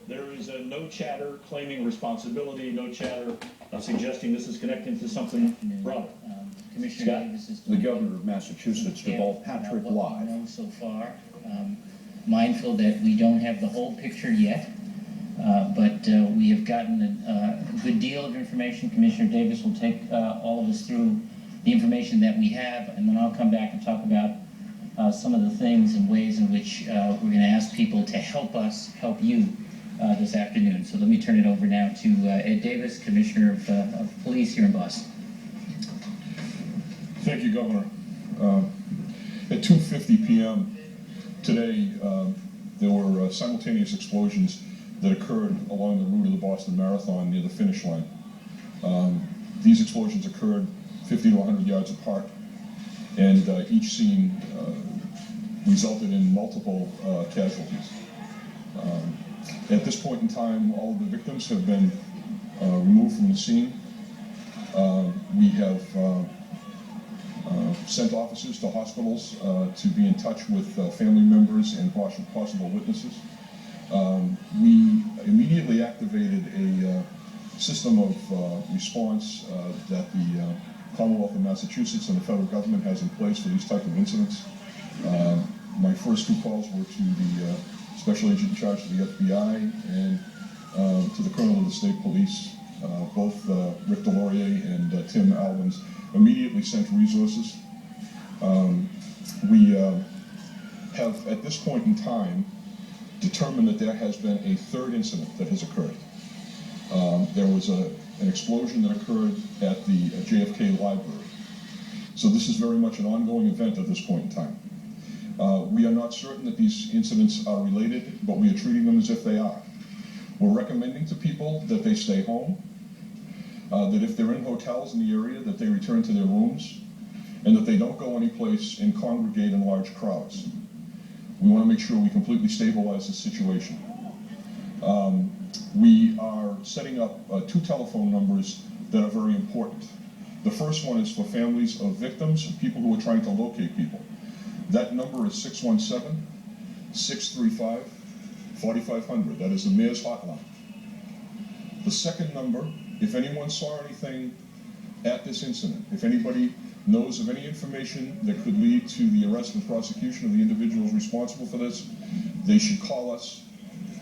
There is no chatter claiming responsibility, no chatter suggesting this is connected to something broader. Commissioner Davis is the Governor of Massachusetts, Deval Patrick, live. Know so far, mindful that we don't have the whole picture yet, but we have gotten a good deal of information. Commissioner Davis will take all of us through the information that we have, and then I'll come back and talk about some of the things and ways in which we're going to ask people to help us help you this afternoon. So let me turn it over now to Ed Davis, Commissioner of Police here in Boston. Thank you, Governor. At 2:50 p.m. today, there were simultaneous explosions that occurred along the route of the Boston Marathon near the finish line. These explosions occurred 50 to 100 yards apart, and each scene resulted in multiple casualties. At this point in time, all of the victims have been removed from the scene. We have sent officers to hospitals to be in touch with family members and possible witnesses. We immediately activated a system of response that the Commonwealth of Massachusetts and the federal government has in place for these type of incidents. My first two calls were to the Special Agent in charge of the FBI and to the Colonel of the State Police. Both Rick Delorier and Tim Alwins immediately sent resources. We have, at this point in time, determined that there has been a third incident that has occurred. There was an explosion that occurred at the JFK Library. So this is very much an ongoing event at this point in time. We are not certain that these incidents are related, but we are treating them as if they are. We're recommending to people that they stay home, that if they're in hotels in the area, that they return to their rooms, and that they don't go anyplace and congregate in large crowds. We want to make sure we completely stabilize the situation. We are setting up two telephone numbers that are very important. The first one is for families of victims and people who are trying to locate people. That number is 617-635-4500. That is the mayor's hotline. The second number, if anyone saw anything at this incident, if anybody knows of any information that could lead to the arrest and prosecution of the individuals responsible for this, they should call us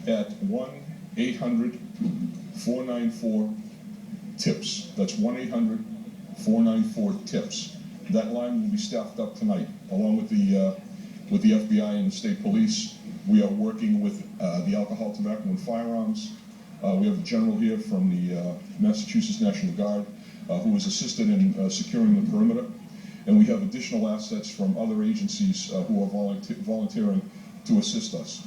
at 1-800-494-TIPS. That's 1-800-494-TIPS. That line will be staffed up tonight, along with the FBI and the state police. We are working with the Alcohol, Tobacco, and Firearms. We have the general here from the Massachusetts National Guard who has assisted in securing the perimeter. And we have additional assets from other agencies who are volunteering to assist us.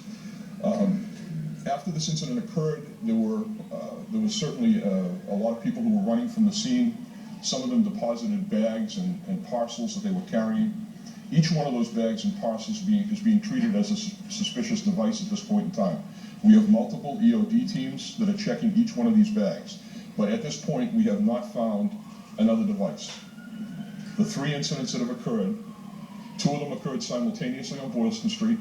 After this incident occurred, there was certainly a lot of people who were running from the scene. Some of them deposited bags and parcels that they were carrying. Each one of those bags and parcels is being treated as a suspicious device at this point in time. We have multiple EOD teams that are checking each one of these bags. But at this point, we have not found another device. The three incidents that have occurred, two of them occurred simultaneously on Boylston Street,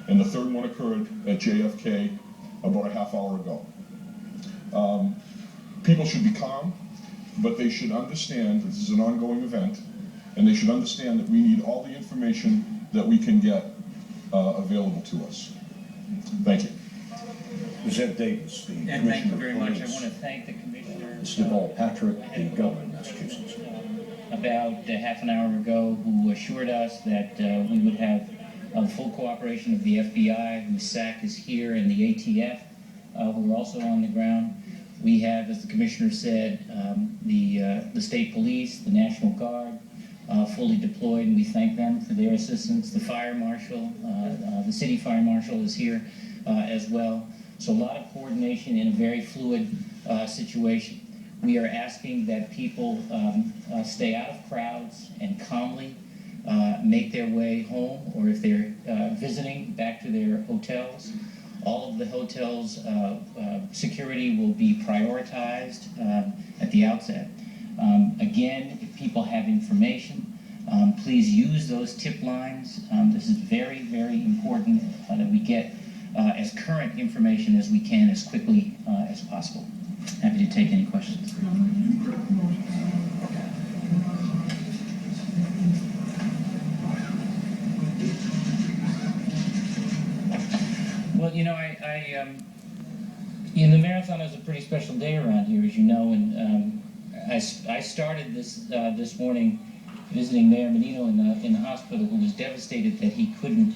and the third one occurred at JFK about a half hour ago. People should be calm, but they should understand that this is an ongoing event, and they should understand that we need all the information that we can get available to us. Thank you. Ed Davis, the Commissioner And thank you very of much. I Police. want to thank the Commissioner. Deval Patrick, the Governor of Massachusetts. About half an hour ago, who assured us that we would have full cooperation of the FBI, whose SAC is here, and the ATF, who are also on the ground. We have, as the Commissioner said, the State Police, the National Guard, fully deployed, and we thank them for their assistance. The Fire Marshal, the City Fire Marshal is here as well. So a lot of coordination in a very fluid situation. We are asking that people stay out of crowds and calmly make their way home, or if they're visiting, back to their hotels. All of the hotels' security will be prioritized at the outset. Again, if people have information, please use those tip lines. This is very, very important that we get as current information as we can as quickly as possible. Happy to take any questions. Well, you know, the marathon is a pretty special day around here, as you know, and I started this morning visiting Mayor Menino in the hospital, who was devastated that he couldn't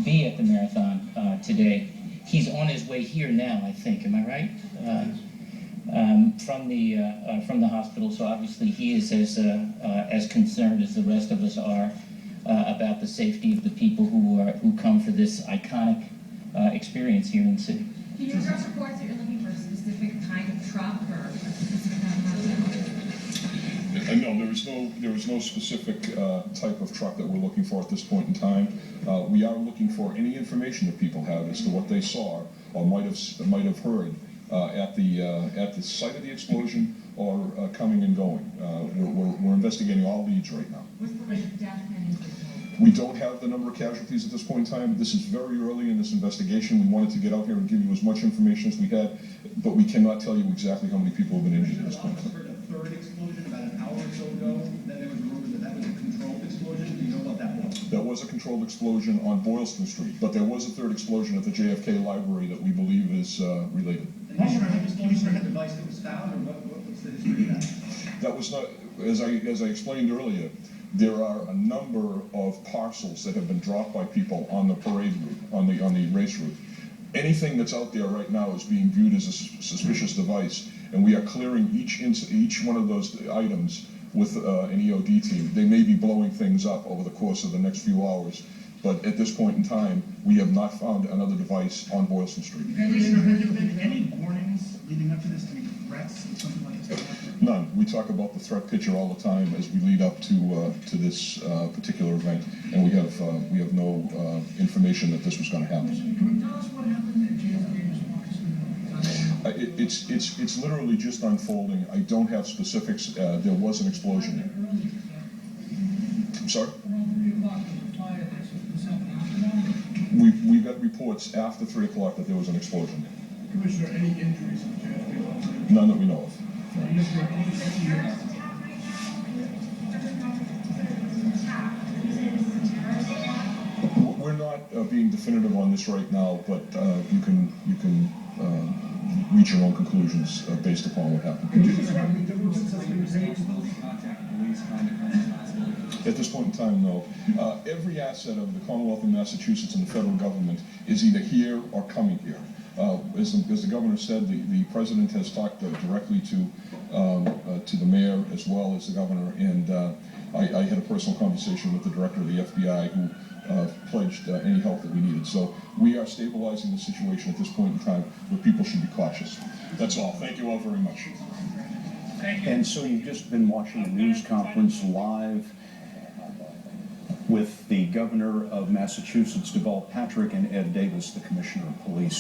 be at the marathon today. He's on his way here now, I think. Am I right? From the hospital, so obviously he is as concerned as the rest of us are about the safety of the people who come for this iconic experience here in the city. Can you address reports that you're looking for a specific kind of truck or a specific kind of No, there is no specific type of truck that we're looking for at this point in time. We are looking for any information that people have as to what they saw or might have heard at the site of the explosion or coming and going. We're investigating all leads right now. What's the rate of death penalty? We don't have the number of casualties at this point in time. This is very early in this investigation. We wanted to get out here and give you as much information as we had, but we cannot tell you exactly how many people have been injured at this point in time. I heard a third explosion about an hour or so ago. Then there was a rumor that was a controlled explosion. Do you know what that was? That was a controlled explosion on Boylston Street, but there was a third explosion at the JFK Library that we believe is related. The commissioner had a device that was found, or what's the history of that? That was not, as I explained earlier, there are a number of parcels that have been dropped by people on the parade route, on the race route. Anything that's out there right now is being viewed as a suspicious device, and we are clearing each one of those items with an EOD team. They may be blowing things up over the course of the next few hours, but at this point in time, we have not found another device on Boylston Street. Commissioner, have there been any warnings leading up to this, any threats or something like this? None. We talk about the threat picture all the time as we lead up to this particular event, and we have no information that this was going to happen. Can you tell us what happened at JFK response? It's literally just unfolding. I don't have specifics. There was an explosion. I'm sorry? We got reports after 3 o'clock that there was an explosion. Commissioner, any injuries at JFK? None that we know of. We're not being definitive on this right now, but you can reach your own conclusions based upon what happened. At this point in time, no. Every asset of the Commonwealth of Massachusetts and the federal government is either here or coming here. As the governor said, the president has talked directly to the mayor as well as the governor, and I had a personal conversation with the director of the FBI who pledged any help that we needed. So we are stabilizing the situation at this point in time, but people should be cautious. That's all. Thank you all very much. And so you've just been watching a news conference live with the governor of Massachusetts, Deval Patrick, and Ed Davis, the commissioner of police.